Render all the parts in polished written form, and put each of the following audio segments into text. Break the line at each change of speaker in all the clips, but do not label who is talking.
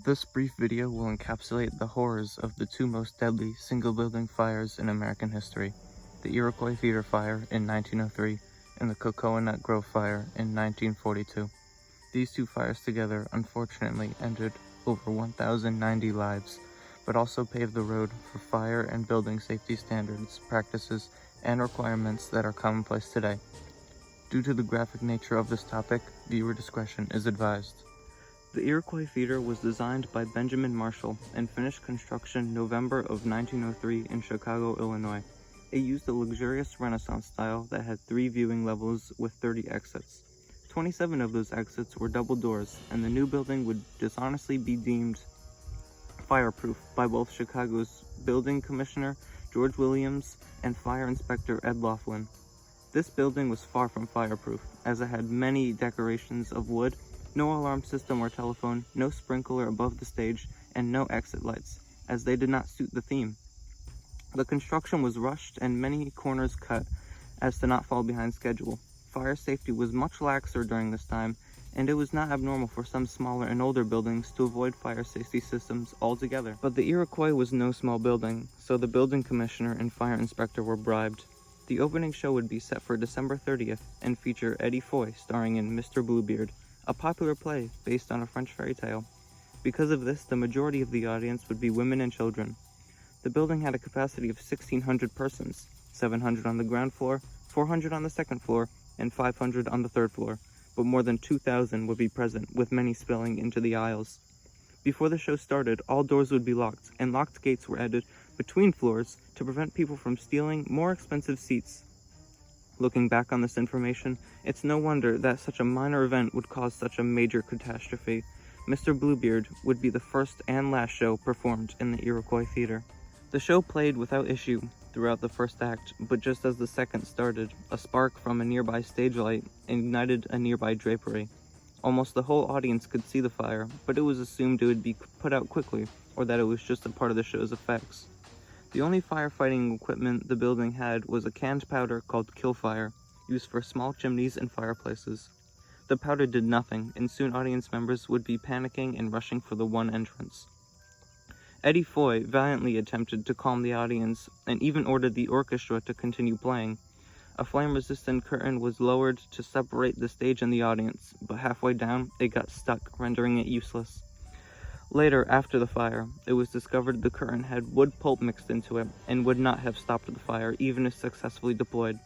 This brief video will encapsulate the horrors of the two most deadly single-building fires in American history, the Iroquois Fire in 1903 and the Cocoanut Grove Fire in 1942. These two fires together unfortunately ended over 1,090 lives, but also paved the road for fire and building safety standards, practices, and requirements that are commonplace today. Due to the graphic nature of this topic, viewer discretion is advised. The Iroquois Fire was designed by Benjamin Marshall and finished construction November of 1903 in Chicago, Illinois. It used a luxurious Renaissance style that had 3 viewing levels with 30 exits. 27 of those exits were double doors, and the new building would dishonestly be deemed fireproof by both Chicago's building commissioner George Williams and fire inspector Ed Laughlin. This building was far from fireproof, as it had many decorations of wood, no alarm system or telephone, no sprinkler above the stage, and no exit lights, as they did not suit the theme. The construction was rushed and many corners cut as to not fall behind schedule. Fire safety was much laxer during this time, and it was not abnormal for some smaller and older buildings to avoid fire safety systems altogether. But the Iroquois was no small building, so the building commissioner and fire inspector were bribed. The opening show would be set for December 30th and feature Eddie Foy starring in Mr. Bluebeard, a popular play based on a French fairy tale. Because of this, the majority of the audience would be women and children. The building had a capacity of 1,600 persons, 700 on the ground floor, 400 on the second floor, and 500 on the third floor, but more than 2,000 would be present, with many spilling into the aisles. Before the show started, all doors would be locked, and locked gates were added between floors to prevent people from stealing more expensive seats. Looking back on this information, it's no wonder that such a minor event would cause such a major catastrophe. Mr. Bluebeard would be the first and last show performed in the Iroquois Theater. The show played without issue throughout the first act, but just as the second started, a spark from a nearby stage light ignited a nearby drapery. Almost the whole audience could see the fire, but it was assumed it would be put out quickly, or that it was just a part of the show's effects. The only firefighting equipment the building had was a canned powder called Kill Fire, used for small chimneys and fireplaces. The powder did nothing, and soon audience members would be panicking and rushing for the one entrance. Eddie Foy valiantly attempted to calm the audience and even ordered the orchestra to continue playing. A flame-resistant curtain was lowered to separate the stage and the audience, but halfway down, it got stuck, rendering it useless. Later, after the fire, it was discovered the curtain had wood pulp mixed into it and would not have stopped the fire even if successfully deployed.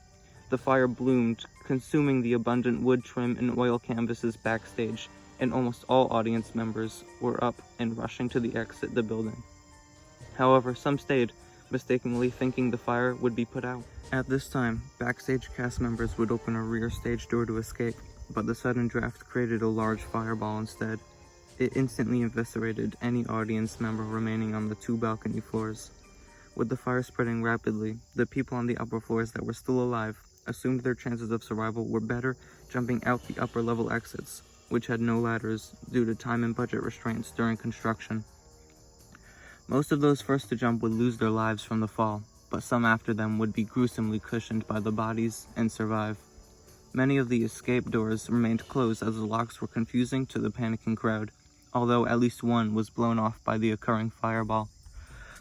The fire bloomed, consuming the abundant wood trim and oil canvases backstage, and almost all audience members were up and rushing to the exit the building. However, some stayed, mistakenly thinking the fire would be put out. At this time, backstage cast members would open a rear stage door to escape, but the sudden draft created a large fireball instead. It instantly eviscerated any audience member remaining on the 2 balcony floors. With the fire spreading rapidly, the people on the upper floors that were still alive assumed their chances of survival were better jumping out the upper level exits, which had no ladders due to time and budget restraints during construction. Most of those first to jump would lose their lives from the fall, but some after them would be gruesomely cushioned by the bodies and survive. Many of the escape doors remained closed as the locks were confusing to the panicking crowd, although at least one was blown off by the occurring fireball.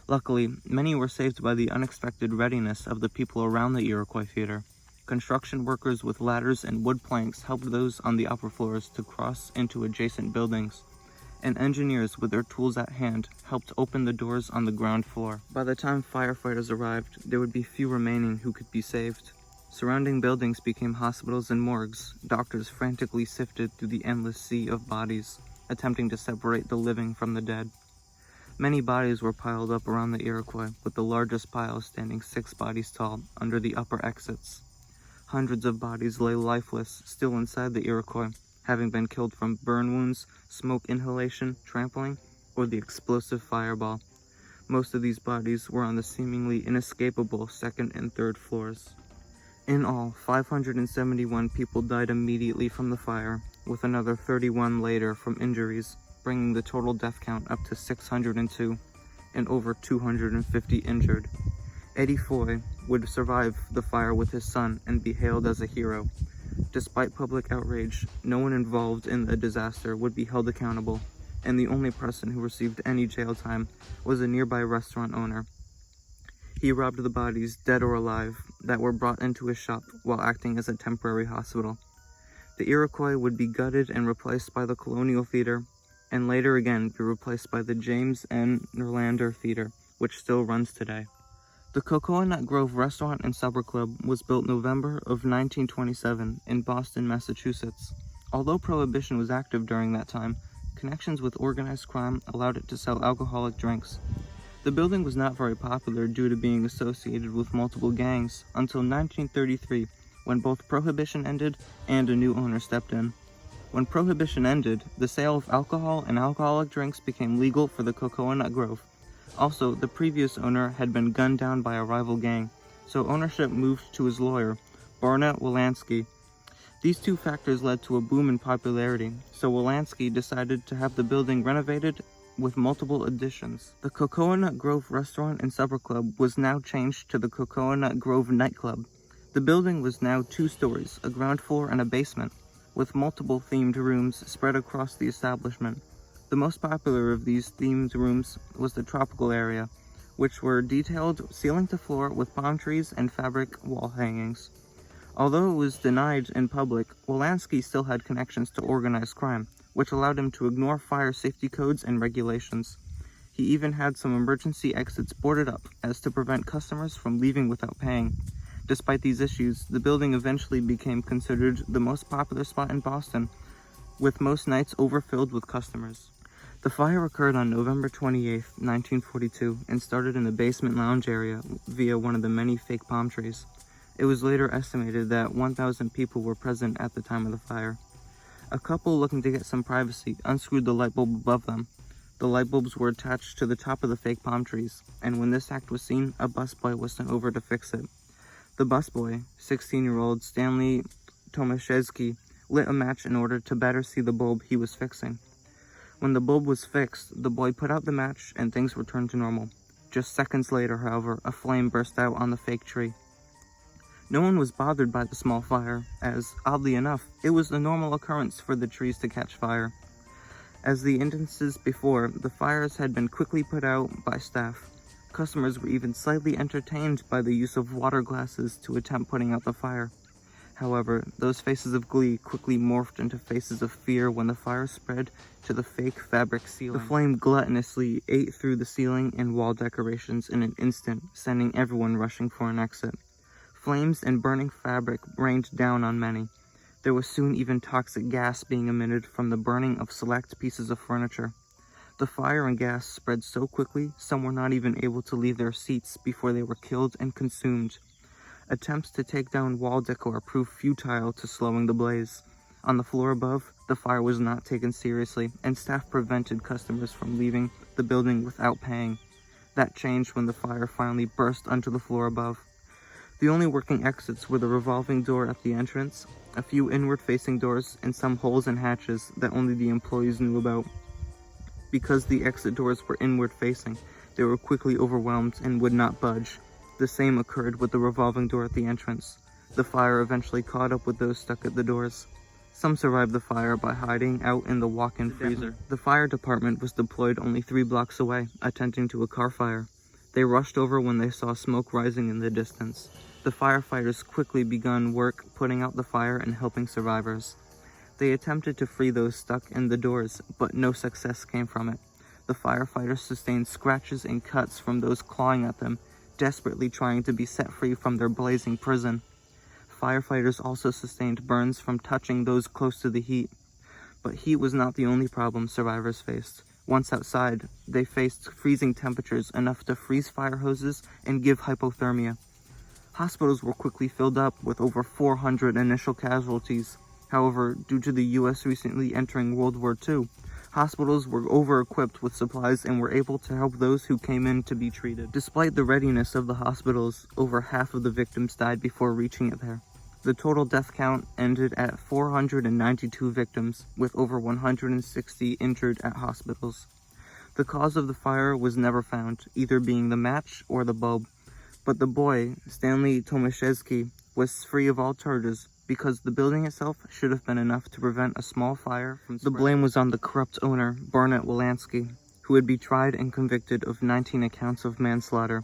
Luckily, many were saved by the unexpected readiness of the people around the Iroquois Theater. Construction workers with ladders and wood planks helped those on the upper floors to cross into adjacent buildings, and engineers with their tools at hand helped open the doors on the ground floor. By the time firefighters arrived, there would be few remaining who could be saved. Surrounding buildings became hospitals and morgues. Doctors frantically sifted through the endless sea of bodies, attempting to separate the living from the dead. Many bodies were piled up around the Iroquois, with the largest pile standing 6 bodies tall under the upper exits. Hundreds of bodies lay lifeless, still inside the Iroquois, having been killed from burn wounds, smoke inhalation, trampling, or the explosive fireball. Most of these bodies were on the seemingly inescapable 2nd and 3rd floors. In all, 571 people died immediately from the fire, with another 31 later from injuries, bringing the total death count up to 602, and over 250 injured. Eddie Foy would survive the fire with his son and be hailed as a hero. Despite public outrage, no one involved in the disaster would be held accountable, and the only person who received any jail time was a nearby restaurant owner. He robbed the bodies, dead or alive, that were brought into his shop while acting as a temporary hospital. The Iroquois would be gutted and replaced by the Colonial Theater, and later again be replaced by the James N. Nerlander Theater, which still runs today. The Cocoanut Grove Restaurant and Supper Club was built November of 1927 in Boston, Massachusetts. Although Prohibition was active during that time, connections with organized crime allowed it to sell alcoholic drinks. The building was not very popular due to being associated with multiple gangs until 1933, when both Prohibition ended and a new owner stepped in. When Prohibition ended, the sale of alcohol and alcoholic drinks became legal for the Cocoanut Grove. Also, the previous owner had been gunned down by a rival gang, so ownership moved to his lawyer, Barnett Wolanski. These two factors led to a boom in popularity, so Wolanski decided to have the building renovated with multiple additions. The Cocoanut Grove Restaurant and Supper Club was now changed to the Cocoanut Grove Nightclub. The building was now 2 stories, a ground floor and a basement, with multiple themed rooms spread across the establishment. The most popular of these themed rooms was the tropical area, which were detailed ceiling to floor with palm trees and fabric wall hangings. Although it was denied in public, Wolanski still had connections to organized crime, which allowed him to ignore fire safety codes and regulations. He even had some emergency exits boarded up as to prevent customers from leaving without paying. Despite these issues, the building eventually became considered the most popular spot in Boston, with most nights overfilled with customers. The fire occurred on November 28, 1942, and started in the basement lounge area via one of the many fake palm trees. It was later estimated that 1,000 people were present at the time of the fire. A couple looking to get some privacy unscrewed the light bulb above them. The light bulbs were attached to the top of the fake palm trees, and when this act was seen, a busboy was sent over to fix it. The busboy, 16-year-old Stanley Tomaszewski, lit a match in order to better see the bulb he was fixing. When the bulb was fixed, the boy put out the match and things returned to normal. Just seconds later, however, a flame burst out on the fake tree. No one was bothered by the small fire, as, oddly enough, it was a normal occurrence for the trees to catch fire. As the instances before, the fires had been quickly put out by staff. Customers were even slightly entertained by the use of water glasses to attempt putting out the fire. However, those faces of glee quickly morphed into faces of fear when the fire spread to the fake fabric ceiling. The flame gluttonously ate through the ceiling and wall decorations in an instant, sending everyone rushing for an exit. Flames and burning fabric rained down on many. There was soon even toxic gas being emitted from the burning of select pieces of furniture. The fire and gas spread so quickly, some were not even able to leave their seats before they were killed and consumed. Attempts to take down wall decor proved futile to slowing the blaze. On the floor above, the fire was not taken seriously, and staff prevented customers from leaving the building without paying. That changed when the fire finally burst onto the floor above. The only working exits were the revolving door at the entrance, a few inward-facing doors, and some holes and hatches that only the employees knew about. Because the exit doors were inward-facing, they were quickly overwhelmed and would not budge. The same occurred with the revolving door at the entrance. The fire eventually caught up with those stuck at the doors. Some survived the fire by hiding out in the walk-in freezer. The fire department was deployed only 3 blocks away, attending to a car fire. They rushed over when they saw smoke rising in the distance. The firefighters quickly began work putting out the fire and helping survivors. They attempted to free those stuck in the doors, but no success came from it. The firefighters sustained scratches and cuts from those clawing at them, desperately trying to be set free from their blazing prison. Firefighters also sustained burns from touching those close to the heat. But heat was not the only problem survivors faced. Once outside, they faced freezing temperatures enough to freeze fire hoses and give hypothermia. Hospitals were quickly filled up with over 400 initial casualties. However, due to the U.S. recently entering World War II, hospitals were over-equipped with supplies and were able to help those who came in to be treated. Despite the readiness of the hospitals, over half of the victims died before reaching it there. The total death count ended at 492 victims, with over 160 injured at hospitals. The cause of the fire was never found, either being the match or the bulb. But the boy, Stanley Tomaszewski, was free of all charges, because the building itself should have been enough to prevent a small fire from spreading. The blame was on the corrupt owner, Barnett Wilansky, who would be tried and convicted of 19 accounts of manslaughter.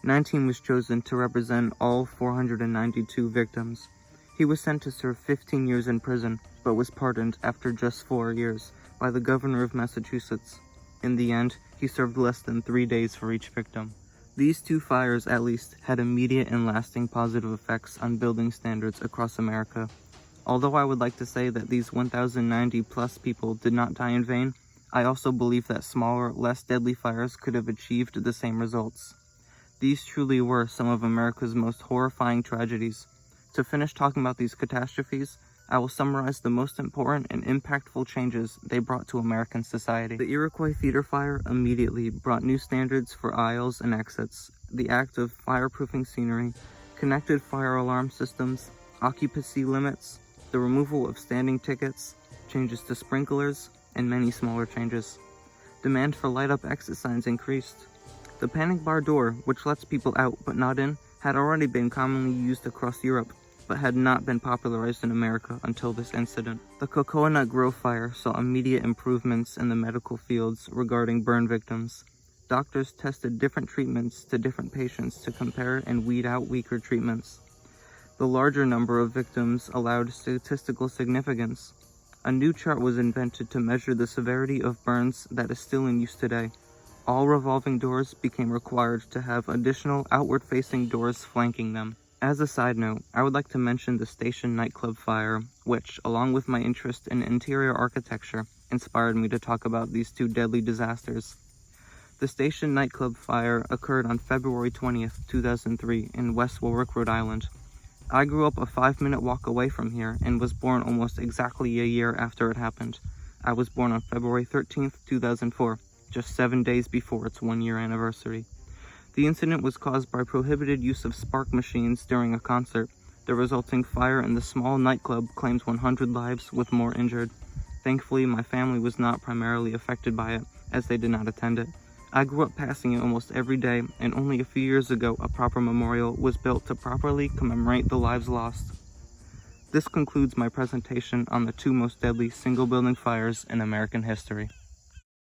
19 was chosen to represent all 492 victims. He was sent to serve 15 years in prison, but was pardoned after just 4 years by the governor of Massachusetts. In the end, he served less than 3 days for each victim. These two fires, at least, had immediate and lasting positive effects on building standards across America. Although I would like to say that these 1,090 plus people did not die in vain, I also believe that smaller, less deadly fires could have achieved the same results. These truly were some of America's most horrifying tragedies. To finish talking about these catastrophes, I will summarize the most important and impactful changes they brought to American society. The Iroquois Fire immediately brought new standards for aisles and exits, the act of fireproofing scenery, connected fire alarm systems, occupancy limits, the removal of standing tickets, changes to sprinklers, and many smaller changes. Demand for light-up exit signs increased. The panic bar door, which lets people out but not in, had already been commonly used across Europe, but had not been popularized in America until this incident. The Cocoanut Grove Fire saw immediate improvements in the medical fields regarding burn victims. Doctors tested different treatments to different patients to compare and weed out weaker treatments. The larger number of victims allowed statistical significance. A new chart was invented to measure the severity of burns that is still in use today. All revolving doors became required to have additional outward-facing doors flanking them. As a side note, I would like to mention the Station nightclub fire, which, along with my interest in interior architecture, inspired me to talk about these two deadly disasters. The Station nightclub fire occurred on February 20th, 2003 in West Warwick, Rhode Island. I grew up a 5-minute walk away from here and was born almost exactly a year after it happened. I was born on February 13th, 2004, just 7 days before its 1-year anniversary. The incident was caused by prohibited use of spark machines during a concert. The resulting fire in the small nightclub claims 100 lives, with more injured. Thankfully, my family was not primarily affected by it, as they did not attend it. I grew up passing it almost every day, and only a few years ago a proper memorial was built to properly commemorate the lives lost. This concludes my presentation on the two most deadly single-building fires in American history.